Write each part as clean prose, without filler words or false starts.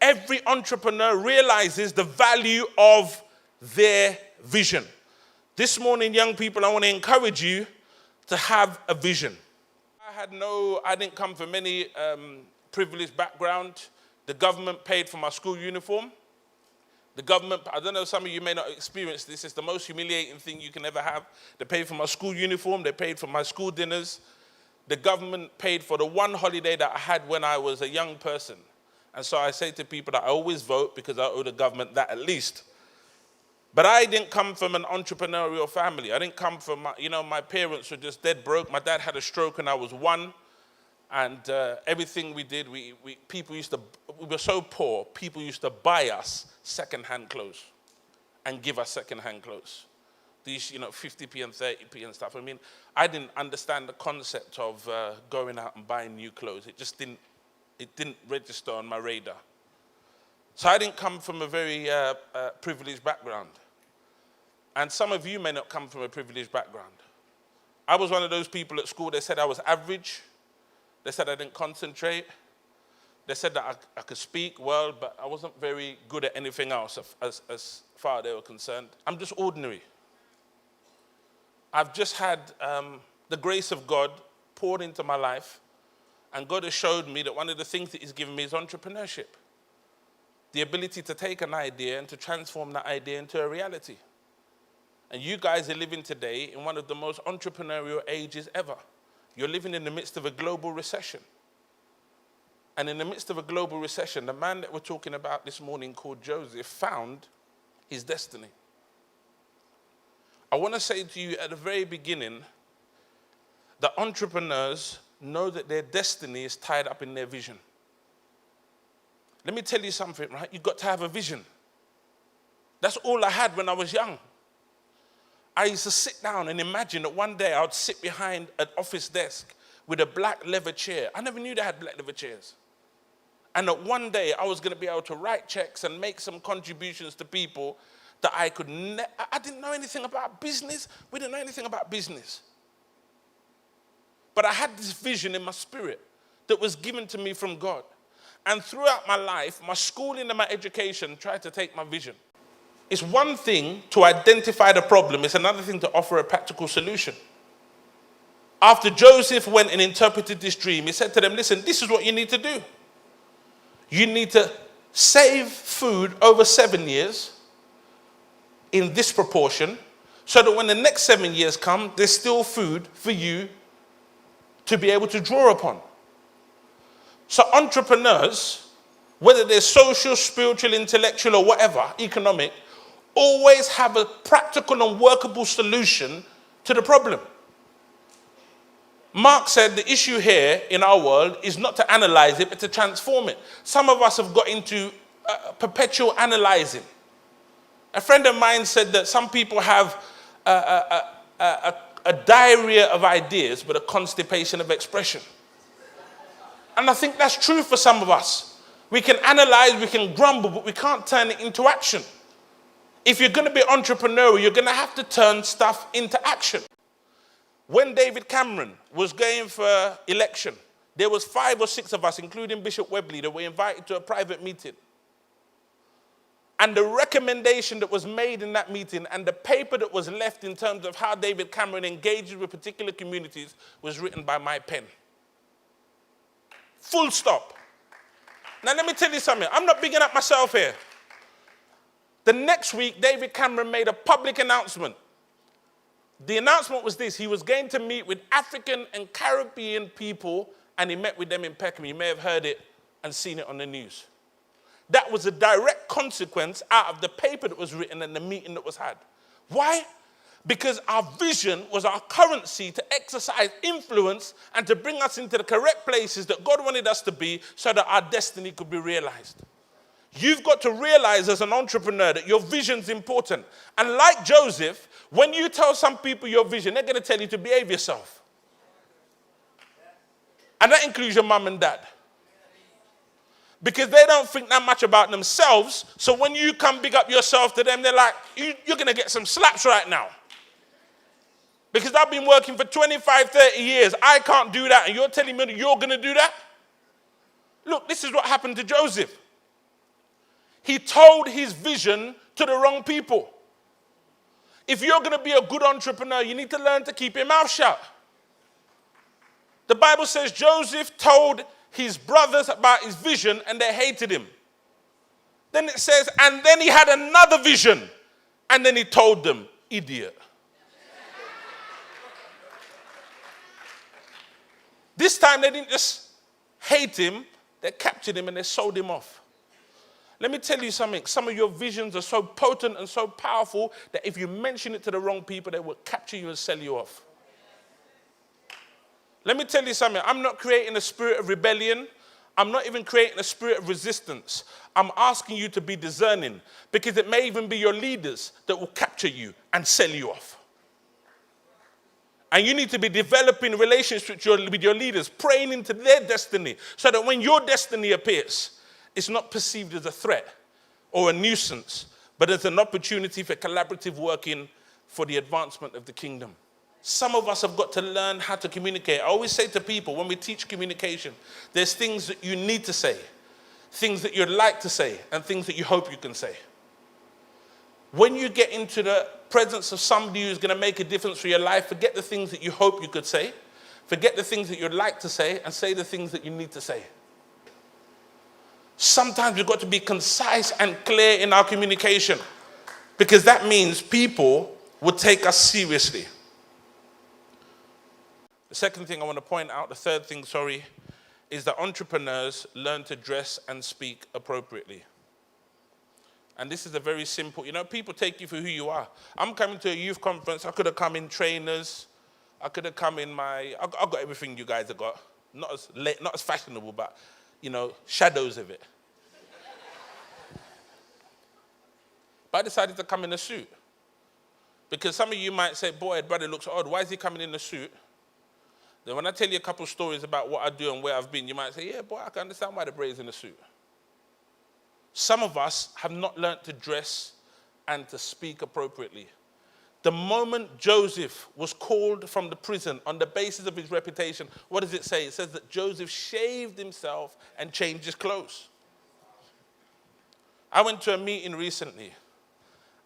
every entrepreneur realizes the value of their vision. This morning, young people, I want to encourage you to have a vision. I didn't come from any privileged background. The government paid for my school uniform. The government, I don't know, some of you may not experience this. It's the most humiliating thing you can ever have. They paid for my school uniform. They paid for my school dinners. The government paid for the one holiday that I had when I was a young person. And so I say to people that I always vote because I owe the government that at least. But I didn't come from an entrepreneurial family. I didn't come from, my parents were just dead broke. My dad had a stroke when I was 1. And everything we did, we were so poor, people used to buy us second-hand clothes and give us second-hand clothes. These, 50p and 30p and stuff. I mean, I didn't understand the concept of going out and buying new clothes. It didn't register on my radar. So I didn't come from a very privileged background. And some of you may not come from a privileged background. I was one of those people at school, they said I was average. They said I didn't concentrate. They said that I could speak well, but I wasn't very good at anything else as far as they were concerned. I'm just ordinary. I've just had the grace of God poured into my life, and God has showed me that one of the things that he's given me is entrepreneurship. The ability to take an idea and to transform that idea into a reality. And you guys are living today in one of the most entrepreneurial ages ever. You're living in the midst of a global recession. And in the midst of a global recession, the man that we're talking about this morning called Joseph found his destiny. I want to say to you at the very beginning that entrepreneurs know that their destiny is tied up in their vision. Let me tell you something, right? You've got to have a vision. That's all I had when I was young. I used to sit down and imagine that one day I would sit behind an office desk with a black leather chair. I never knew they had black leather chairs. And that one day I was going to be able to write checks and make some contributions to people that I could I didn't know anything about business. We didn't know anything about business. But I had this vision in my spirit that was given to me from God. And throughout my life, my schooling and my education tried to take my vision. It's one thing to identify the problem. It's another thing to offer a practical solution. After Joseph went and interpreted this dream, he said to them, listen, this is what you need to do. You need to save food over 7 years in this proportion so that when the next 7 years come, there's still food for you to be able to draw upon. So entrepreneurs, whether they're social, spiritual, intellectual, or whatever, economic, always have a practical and workable solution to the problem. Mark said the issue here in our world is not to analyze it, but to transform it. Some of us have got into perpetual analyzing. A friend of mine said that some people have a diarrhea of ideas, but a constipation of expression. And I think that's true for some of us. We can analyze, we can grumble, but we can't turn it into action. If you're going to be entrepreneurial, you're going to have to turn stuff into action. When David Cameron was going for election, there was 5 or 6 of us, including Bishop Webley, that were invited to a private meeting. And the recommendation that was made in that meeting and the paper that was left in terms of how David Cameron engages with particular communities was written by my pen. Full stop. Now let me tell you something. I'm not bigging up myself here. The next week, David Cameron made a public announcement. The announcement was this: he was going to meet with African and Caribbean people, and he met with them in Peckham. You may have heard it and seen it on the news. That was a direct consequence out of the paper that was written and the meeting that was had. Why? Because our vision was our currency to exercise influence and to bring us into the correct places that God wanted us to be so that our destiny could be realized. You've got to realize as an entrepreneur that your vision's important. And like Joseph, when you tell some people your vision, they're going to tell you to behave yourself. And that includes your mum and dad. Because they don't think that much about themselves. So when you come big up yourself to them, they're like, you're going to get some slaps right now. Because I've been working for 25, 30 years. I can't do that. And you're telling me that you're going to do that? Look, this is what happened to Joseph. he told his vision to the wrong people. If you're going to be a good entrepreneur, you need to learn to keep your mouth shut. The Bible says Joseph told his brothers about his vision and they hated him. Then it says, and then he had another vision. And then he told them, idiot. This time they didn't just hate him, they captured him and they sold him off. Let me tell you something. Some of your visions are so potent and so powerful that if you mention it to the wrong people, they will capture you and sell you off. Let me tell you something. I'm not creating a spirit of rebellion. I'm not even creating a spirit of resistance. I'm asking you to be discerning, because it may even be your leaders that will capture you and sell you off. And you need to be developing relationships with your leaders, praying into their destiny, so that when your destiny appears, it's not perceived as a threat or a nuisance, but as an opportunity for collaborative working for the advancement of the kingdom. Some of us have got to learn how to communicate. I always say to people, when we teach communication, there's things that you need to say, things that you'd like to say, and things that you hope you can say. When you get into the presence of somebody who's going to make a difference for your life, forget the things that you hope you could say, forget the things that you'd like to say, and say the things that you need to say. Sometimes we've got to be concise and clear in our communication, because that means people will take us seriously. The second thing I want to point out, the third thing, is that entrepreneurs learn to dress and speak appropriately. And this is a very simple, people take you for who you are. I'm coming to a youth conference. I could have come in trainers. I could have come in I've got everything you guys have got. Not as fashionable, but, shadows of it. But I decided to come in a suit. Because some of you might say, boy, brother looks odd. Why is he coming in a suit? Then when I tell you a couple stories about what I do and where I've been, you might say, yeah, boy, I can understand why the braid's in a suit. Some of us have not learned to dress and to speak appropriately. The moment Joseph was called from the prison on the basis of his reputation, what does it say? It says that Joseph shaved himself and changed his clothes. I went to a meeting recently,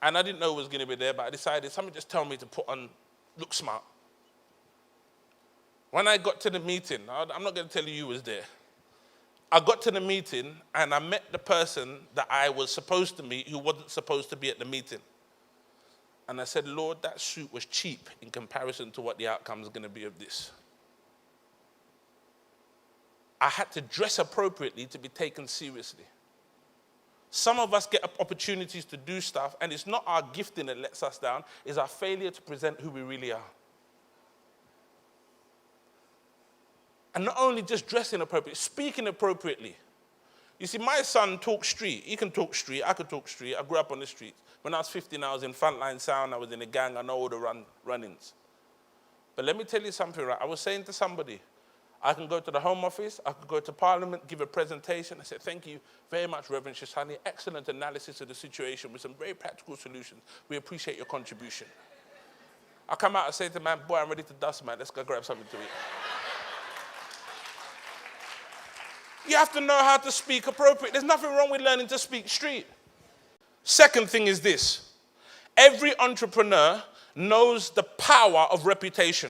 and I didn't know who was going to be there, but I decided somebody just told me to look smart. When I got to the meeting, I'm not going to tell you who was there. I got to the meeting and I met the person that I was supposed to meet who wasn't supposed to be at the meeting. And I said, Lord, that suit was cheap in comparison to what the outcome is going to be of this. I had to dress appropriately to be taken seriously. Some of us get opportunities to do stuff, and it's not our gifting that lets us down, it's our failure to present who we really are. And not only just dressing appropriately, speaking appropriately. You see, my son talks street. He can talk street. I could talk street. I grew up on the streets. When I was 15, I was in Frontline Sound. I was in a gang. I know all the run-ins. But let me tell you something, right? I was saying to somebody, I can go to the Home Office. I could go to Parliament, give a presentation. I said, thank you very much, Reverend Shosanya. Excellent analysis of the situation with some very practical solutions. We appreciate your contribution. I come out and say to the man, boy, I'm ready to dust, man. Let's go grab something to eat. You have to know how to speak appropriately. There's nothing wrong with learning to speak street. Second thing is this. Every entrepreneur knows the power of reputation.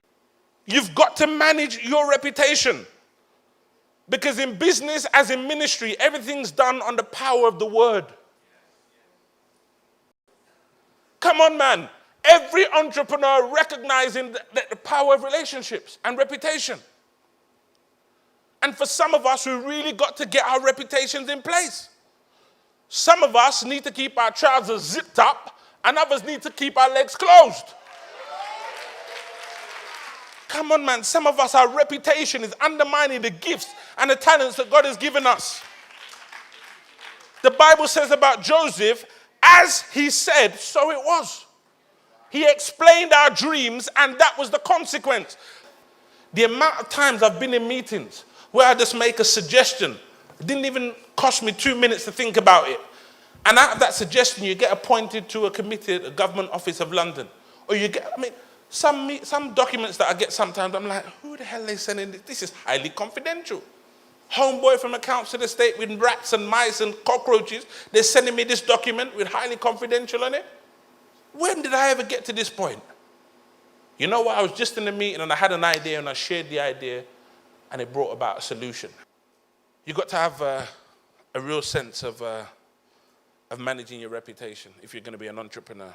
You've got to manage your reputation. Because in business, as in ministry, everything's done on the power of the word. Come on, man. Every entrepreneur recognizing the power of relationships and reputation. And for some of us, we really got to get our reputations in place. Some of us need to keep our trousers zipped up, and others need to keep our legs closed. Come on, man. Some of us, our reputation is undermining the gifts and the talents that God has given us. The Bible says about Joseph, as he said, so it was. He explained our dreams, and that was the consequence. The amount of times I've been in meetings where I just make a suggestion. It didn't even cost me 2 minutes to think about it. And out of that suggestion, you get appointed to a committee at the Government Office of London. Or you get, some documents that I get sometimes, I'm like, who the hell are they sending this? This is highly confidential. Homeboy from a council estate with rats and mice and cockroaches. They're sending me this document with highly confidential on it. When did I ever get to this point? You know what? I was just in a meeting and I had an idea and I shared the idea and it brought about a solution. You've got to have a real sense of managing your reputation if you're going to be an entrepreneur.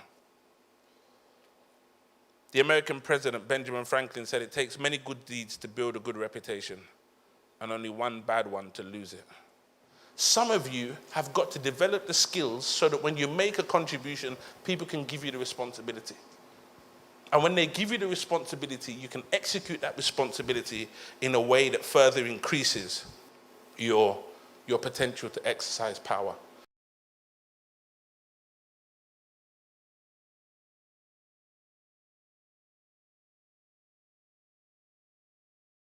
The American president, Benjamin Franklin, said it takes many good deeds to build a good reputation and only one bad one to lose it. Some of you have got to develop the skills so that when you make a contribution, people can give you the responsibility. And when they give you the responsibility, you can execute that responsibility in a way that further increases your potential to exercise power.